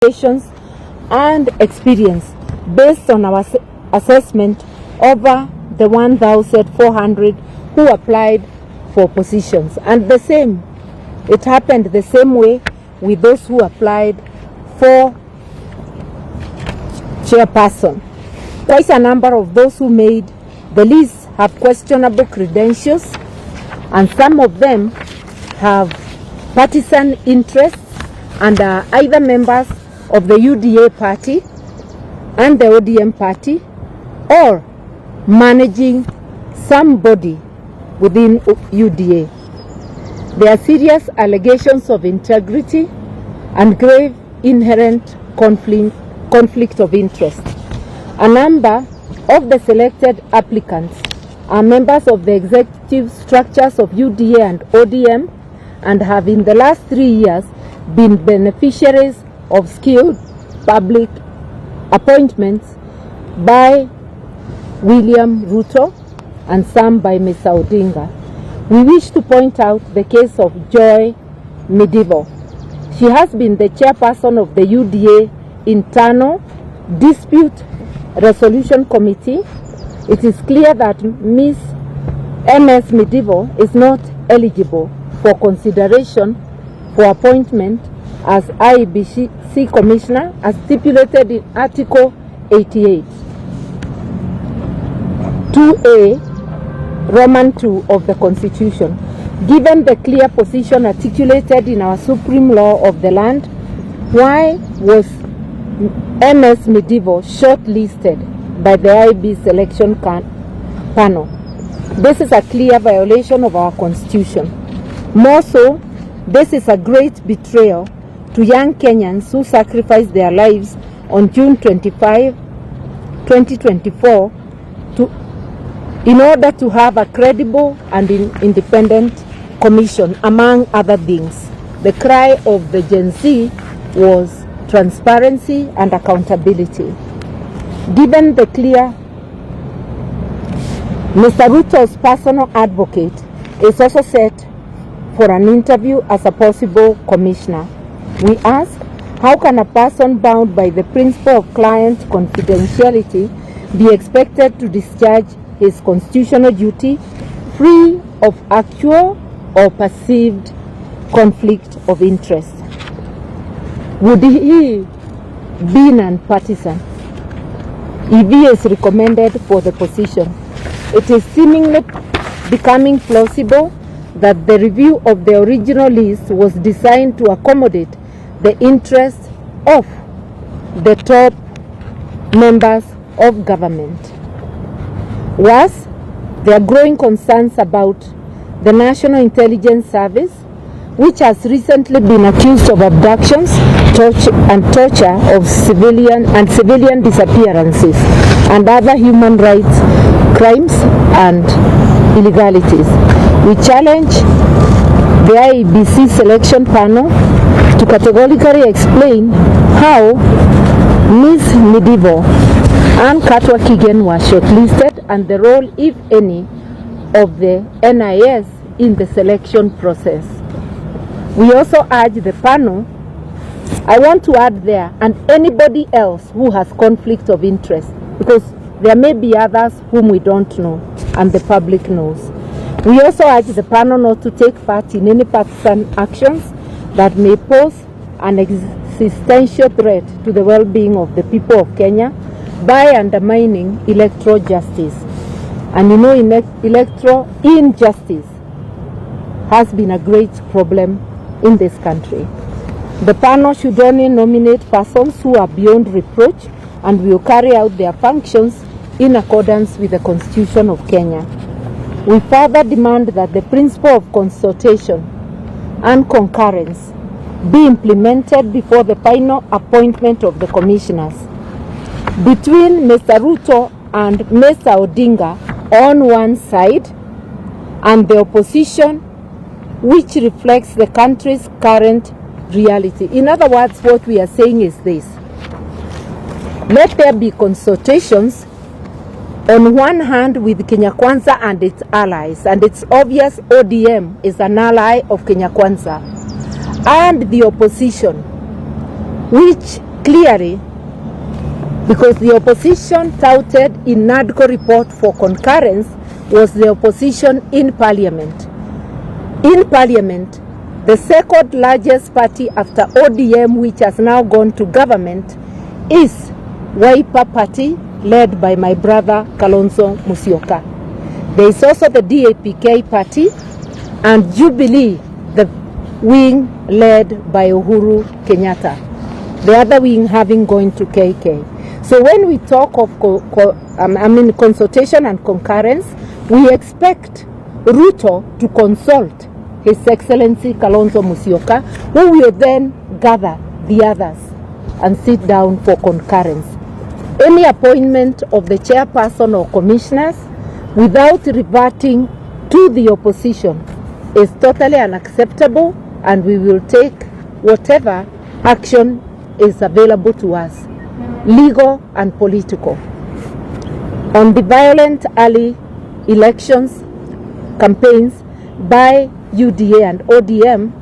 qualifications and experience based on our assessment over the 1,400 who applied for positions. And the same, it happened the same way with those who applied for chairperson. Quite a number of those who made the list have questionable credentials, and some of them have partisan interests and are either members of the UDA party and the ODM party, or managing somebody within UDA. There are serious allegations of integrity and grave inherent conflict of interest. A number of the selected applicants are members of the executive structures of UDA and ODM and have in the last 3 years been beneficiaries of skilled public appointments by William Ruto and some by Mr. Odinga. We wish to point out the case of Joy Medivo. She has been the chairperson of the UDA Internal Dispute Resolution Committee. It is clear that Ms. MS Medivo is not eligible for consideration for appointment as IEBC Commissioner as stipulated in Article 88, 2A, Roman 2 of the Constitution. Given the clear position articulated in our supreme law of the land, why was MS Medivo shortlisted by the IB selection panel? This is a clear violation of our Constitution. More so, this is a great betrayal to young Kenyans who sacrificed their lives on June 25, 2024 in order to have a credible and independent commission, among other things. The cry of the Gen Z was transparency and accountability. Given the clear, Mr. Ruto's personal advocate is also set for an interview as a possible commissioner. We ask, how can a person bound by the principle of client confidentiality be expected to discharge his constitutional duty free of actual or perceived conflict of interest? Would he be non-partisan if he is recommended for the position? It is seemingly becoming plausible that the review of the original list was designed to accommodate the interests of the top members of government. Worse, there are growing concerns about the National Intelligence Service, which has recently been accused of abductions, torture of civilian disappearances, and other human rights crimes and illegalities. We challenge the IEBC selection panel to categorically explain how Ms. Medivo and Katwa Kigen were shortlisted and the role, if any, of the NIS in the selection process. We also urge the panel, I want to add there, and anybody else who has conflict of interest, because there may be others whom we don't know and the public knows. We also urge the panel not to take part in any partisan actions that may pose an existential threat to the well-being of the people of Kenya by undermining electoral justice. And you know, electoral injustice has been a great problem in this country. The panel should only nominate persons who are beyond reproach and will carry out their functions in accordance with the Constitution of Kenya. We further demand that the principle of consultation and concurrence be implemented before the final appointment of the commissioners. Between Mr. Ruto and Mr. Odinga on one side and the opposition, which reflects the country's current reality. In other words, what we are saying is this: let there be consultations on one hand with Kenya Kwanza and its allies, and it's obvious ODM is an ally of Kenya Kwanza, and the opposition, which clearly, because the opposition touted in NADCO report for concurrence was the opposition in parliament. In parliament, the second largest party after ODM, which has now gone to government, is Wiper Party, led by my brother Kalonzo Musyoka. There is also the DAPK Party and Jubilee, the wing led by Uhuru Kenyatta. The other wing having gone to KK. So when we talk of consultation and concurrence, we expect Ruto to consult His Excellency Kalonzo Musyoka, who will then gather the others and sit down for concurrence. Any appointment of the chairperson or commissioners without reverting to the opposition is totally unacceptable, and we will take whatever action is available to us, legal and political. On the violent early elections campaigns by UDA and ODM,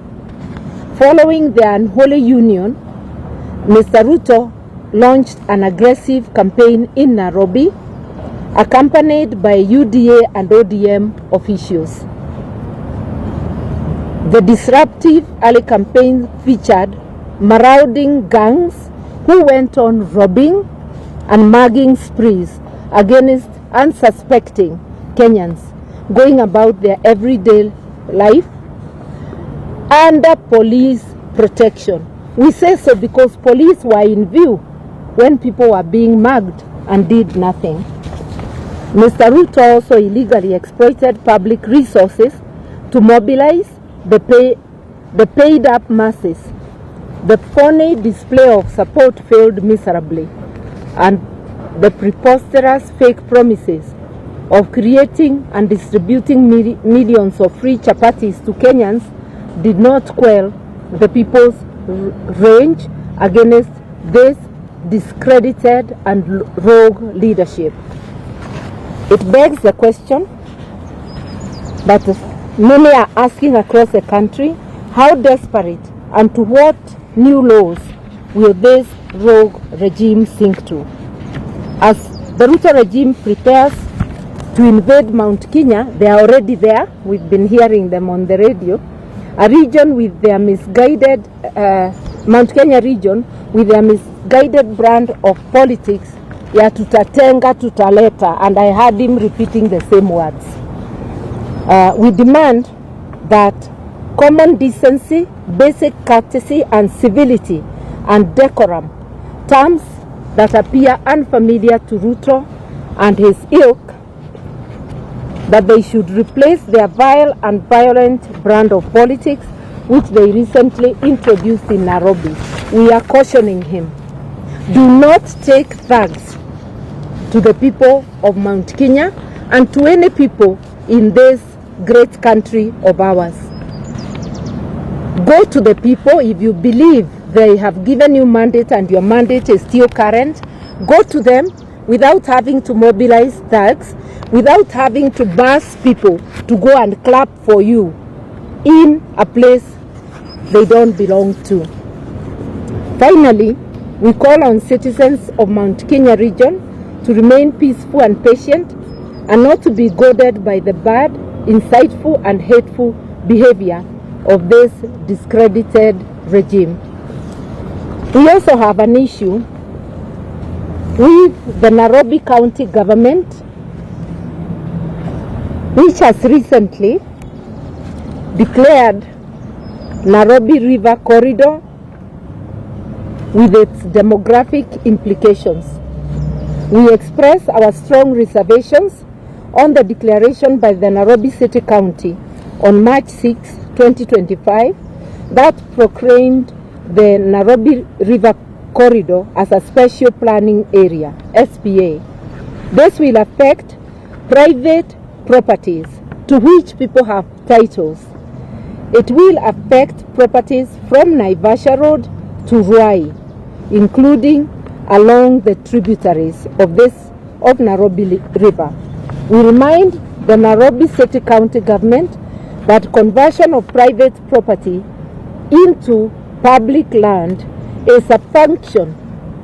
following the unholy union, Mr. Ruto launched an aggressive campaign in Nairobi, accompanied by UDA and ODM officials. The disruptive early campaign featured marauding gangs who went on robbing and mugging sprees against unsuspecting Kenyans going about their everyday life under police protection. We say so because police were in view when people were being mugged and did nothing. Mr. Ruto also illegally exploited public resources to mobilize the paid up masses. The phony display of support failed miserably, and the preposterous fake promises of creating and distributing millions of free chapatis to Kenyans did not quell the people's rage against this discredited and rogue leadership. It begs the question that many are asking across the country: how desperate and to what new laws will this rogue regime sink to? As the Ruto regime prepares to invade Mount Kenya, they are already there. We've been hearing them on the radio. A region with their misguided, Mount Kenya region with their misguided brand of politics, ya tutatenga tutaleta, and I heard him repeating the same words. We demand that common decency, basic courtesy and civility and decorum, terms that appear unfamiliar to Ruto and his ilk, that they should replace their vile and violent brand of politics which they recently introduced in Nairobi. We are cautioning him. Do not take thugs to the people of Mount Kenya and to any people in this great country of ours. Go to the people. If you believe they have given you mandate and your mandate is still current, go to them without having to mobilize thugs, without having to bus people to go and clap for you in a place they don't belong to. Finally, we call on citizens of Mount Kenya region to remain peaceful and patient and not to be goaded by the bad, insightful and hateful behavior of this discredited regime. We also have an issue with the Nairobi County government, which has recently declared Nairobi River Corridor with its demographic implications. We express our strong reservations on the declaration by the Nairobi City County on March 6, 2025 that proclaimed the Nairobi River Corridor as a special planning area, SPA. This will affect private properties to which people have titles. It will affect properties from Naivasha Road to Ruai, including along the tributaries of Nairobi River. We remind the Nairobi City County government that conversion of private property into public land is a function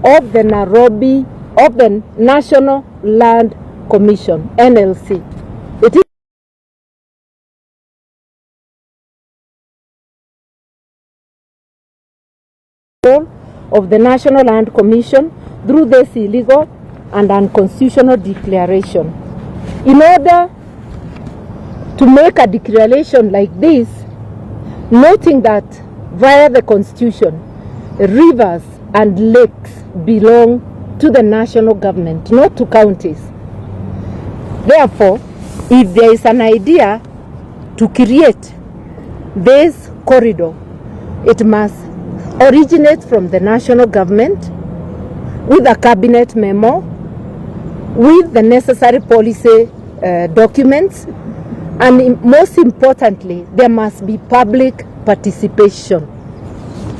of the National Land Commission, NLC. It is of the National Land Commission through this illegal and unconstitutional declaration. In order to make a declaration like this, noting that via the Constitution, rivers and lakes belong to the national government, not to counties. Therefore, if there is an idea to create this corridor, it must originate from the national government with a cabinet memo, with the necessary policy documents, and most importantly, there must be public participation.